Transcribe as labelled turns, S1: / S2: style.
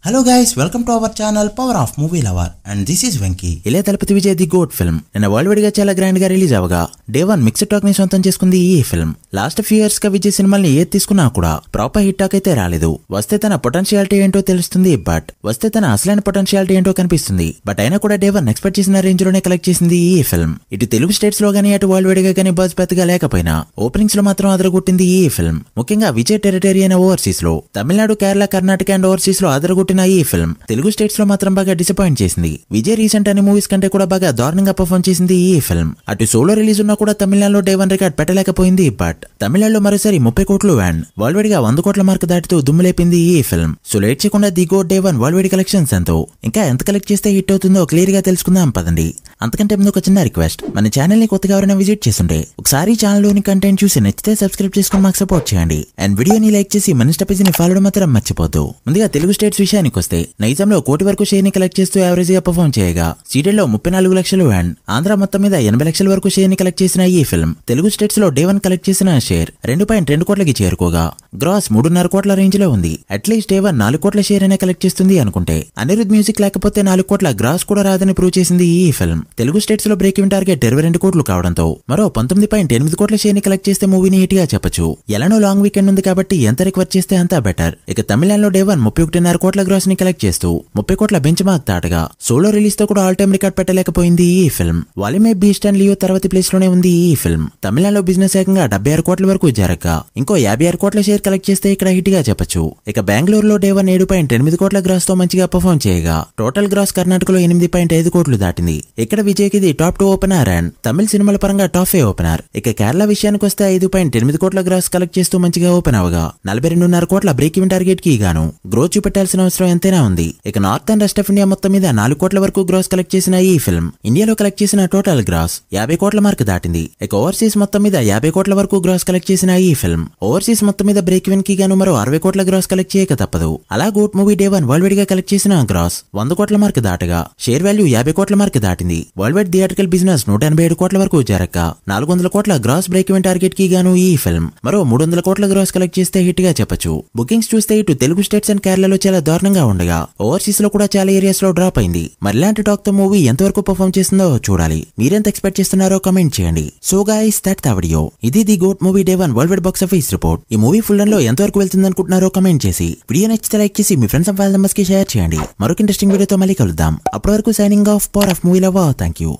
S1: Hello guys, welcome to our channel Power of Movie Lover and this is Venki. ఇలే Thalapathy Vijay the GOAT film నిన్న world wide గా చాలా grand గా release అవగా day 1 mixed talk ని సొంతం చేసుకుంది ఈ ఫిల్మ్. లాస్ట్ ఫ్యూ ఇయర్స్ గా విజయ్ సినిమాల్ని ఏది తీసుకున్నా కూడా ప్రాపర్ హిట్ టాక్ అయితే రాలేదు. వస్తే తన పొటెన్షియాలిటీ ఏంటో తెలుస్తుంది, బట్ వస్తే తన అసలైన పొటెన్షియాలిటీ ఏంటో కనిపిస్తుంది. బట్ అయినా కూడా డే 1 ఎక్స్పెక్ట్ చేసిన రేంజ్ లోనే కలెక్ట్ చేసింది ఈ ఫిల్మ్. ఇటు తెలుగు స్టేట్స్ లో గానీ అటు వరల్డ్ వైడ్ గా గానీ బజ్ పెద్దగా లేకపోయినా ఓపెనింగ్స్ లో మాత్రం అదరగొట్టింది ఈ ఫిల్మ్. ముఖ్యంగా విజయ్ టెరిటరీ అయిన ఓవర్సీస్ లో తమిళనాడు, కేరళ, కర్ణాటక అండ్ ఓవర్సీస్ లో అదరగొట్టిన ఈ ఫిల్మ్ తెలుగు స్టేట్స్ లో మాత్రం బాగా డిసప్పాయింట్ చేసింది. విజయ్ రీసెంట్ అనే మూవీస్ కంటే కూడా బాగా దారుణంగా పర్ఫార్మ్ చేసింది ఈ ఫిల్మ్. అటు సోలో రిలీజ్ ఉన్నా కూడా తమిళనాడులో డే 1 రికార్డ్ పెట్టలేకపోయింది. బట్ తమిళనాడులో మరోసారి 30 కోట్లు అండ్ వరల్డ్ వైడ్ గా 100 కోట్ల మార్క్ దాటుతూ దుమ్ములేపింది ఈ ఫిల్మ్. సో లేట్ చేయకుండా the GOAT day 1 world wide collections ఎంతో, ఇంకా ఎంత కలెక్ట్ చేస్తే హిట్ అవుతుందో క్లియర్ గా తెలుసుకుందాం పదండి. అంతకంటే ముందు ఒక చిన్న రిక్వెస్ట్, మన ఛానల్ ని కొత్తగా ఎవరైనా విజిట్ చేస్తుంటే ఒకసారి ఛానల్ లోని కంటెంట్ చూసి నచ్చితే సబ్స్క్రైబ్ చేసుకుని మాకు సపోర్ట్ చేయండి. అండ్ వీడియోని లైక్ చేసి మన ఇన్స్టా పేజ్ ని ఫాలో మాత్రం మర్చిపోద్దు. ముందుగా తెలుగు స్టేట్స్ విషయానికి వస్తే నైజాంలో 1 కోటి వరకు షేర్ ని కలెక్ట్ చేస్తూ యావరేజ్ గా పర్ఫార్మ్ చేయగా, సీడెడ్ లో 34 లక్షలు అండ్ ఆంధ్ర మొత్తం మీద 80 లక్షల వరకు షేర్ ని కలెక్ట్ చేసిన ఈ ఫిల్మ్ తెలుగు స్టేట్స్ లో డే 1 కలెక్ట్ చేసిన షేర్ 2.2 కోట్లకి చేరుకోగా, గ్రాస్ 3.5 కోట్ల రేంజ్ లో ఉంది. అట్లీస్ట్ డే 1 4 కోట్ల షేర్ అనే కలెక్ట్ చేస్తుంది అనుకుంటే అనిరుద్ మ్యూజిక్ లేకపోతే 4 కోట్ల గ్రాస్ కూడా రాదని ప్రూవ్ చేసింది ఈ ఫిల్మ్. తెలుగు స్టేట్స్ లో బ్రేక్ ఈవెన్ టార్గెట్ 22 కోట్లు కావడంతో మరో 19.8 కోట్ల షేర్ ని కలెక్ట్ చేస్తే మూవీని హిట్ గా చెప్పొచ్చు. ఎలానో లాంగ్ వీకెండ్ ఉంది కాబట్టి ఎంత రిక్వర్ చేస్తే అంతా బెటర్. ఇక తమిళనాడులో డే 1 31.5 కోట్ల గ్రాస్ ని కలెక్ట్ చేస్తూ 30 కోట్ల బెంచ్ మార్క్ దాటగా, సోలో రిలీజ్ తో కూడా ఆల్ టైమ్ రికార్డ్ పెట్టలేకపోయింది ఈ ఫిల్మ్. వాల్యూమే బీస్ట్ అండ్ లియో తర్వాతి ప్లేస్ లోనే ఉంది ఈ ఫిల్మ్. తమిళనాడులో బిజినెస్ ఏకంగా 76 కోట్ల వరకు జరగగా, ఇంకో 56 కోట్ల షేర్ కలెక్ట్ చేస్తే ఇక్కడ హిట్ గా చెప్పొచ్చు. ఇక బెంగళూరులో డే 1 7.8 కోట్ల గ్రాస్ తో మంచిగా పర్ఫార్మ్ చేయగా, టోటల్ గ్రాస్ కర్ణాటకలో 8.5 కోట్లు దాటింది. ఇక్కడ విజయ్కి ఇది టాప్ 2 ఓపెనర్ అండ్ తమిళ సినిమాల పరంగా టాప్ 5 ఓపెనర్. ఇక కేరళ విషయానికి వస్తే 5.8 కోట్ల గ్రాస్ కలెక్ట్ చేస్తూ మంచిగా ఓపెన్ అవగా, 42.5 కోట్ల బ్రేక్ ఈవెన్ టార్గెట్ కి గాను గ్రోత్ చూపెట్టాల్సిన అవసరం ఎంతైనా ఉంది. ఇక north and rest of India మొత్తం మీద 4 కోట్ల వరకు గ్రాస్ కలెక్ట్ చేసిన ఈ ఫిల్మ్ ఇండియాలో కలెక్ట్ చేసిన టోటల్ గ్రాస్ 50 కోట్ల మార్క్ దాటింది. ఇక ఓవర్సీస్ మొత్తం మీద 50 కోట్ల వరకు గ్రాస్ కలెక్ట్ చేసిన ఈ ఫిల్మ్ ఓవర్సీస్ మొత్తం మీద బ్రేక్ ఈవెన్ కి గాను మరో 60 కోట్ల గ్రాస్ కలెక్ట్ చేయక తప్పదు. అలా GOAT movie day 1 world wide గా కలెక్ట్ చేసిన గ్రాస్ 100 కోట్ల మార్క్ దాటగా, షేర్ వాల్యూ 50 కోట్ల మార్క్ దాటింది. వరల్డ్ వైడ్ థియేట్రికల్ బిజినెస్ 187 కోట్ల వరకు జరగగా, 400 కోట్ల గ్రాస్ బ్రేక్ ఈవెన్ టార్గెట్ కి గాను ఈ ఫిల్మ్ మరో 300 కోట్ల గ్రాస్ కలెక్ట్ చేస్తే హిట్ గా చెప్పొచ్చు. బుకింగ్స్ చూస్తే ఇటు తెలుగు స్టేట్స్ అండ్ కేరళలో చాలా దారుణంగా ఉండగా, ఓవర్సీస్ లో కూడా చాలా ఏరియాస్ లో డ్రాప్ అయింది. మరి ఇలాంటి టాక్ తో మూవీ ఎంతవరకు పర్ఫార్మ్ చేస్తుందో చూడాలి. మీరెంత ఎక్స్పెక్ట్ చేస్తున్నారో కామెంట్ చేయండి. So guys, that the video. ఇది the GOAT movie day 1 world wide box office report. ఈ మూవీ ఫుల్ రన్ లో ఎంతవరకు వెళ్తుంది అనుకుంటున్నారో కామెంట్ చేసి, వీడియో నచ్చితే లైక్ చేసి మీ ఫ్రెండ్స్ అండ్ ఫ్యామిలీ మెంబర్స్ కి షేర్ చేయండి. మరొక ఇంట్రెస్టింగ్ వీడియోతో మళ్ళీ కలుద్దాం. అప్పటి వరకు signing off, power of movie lover. Thank you.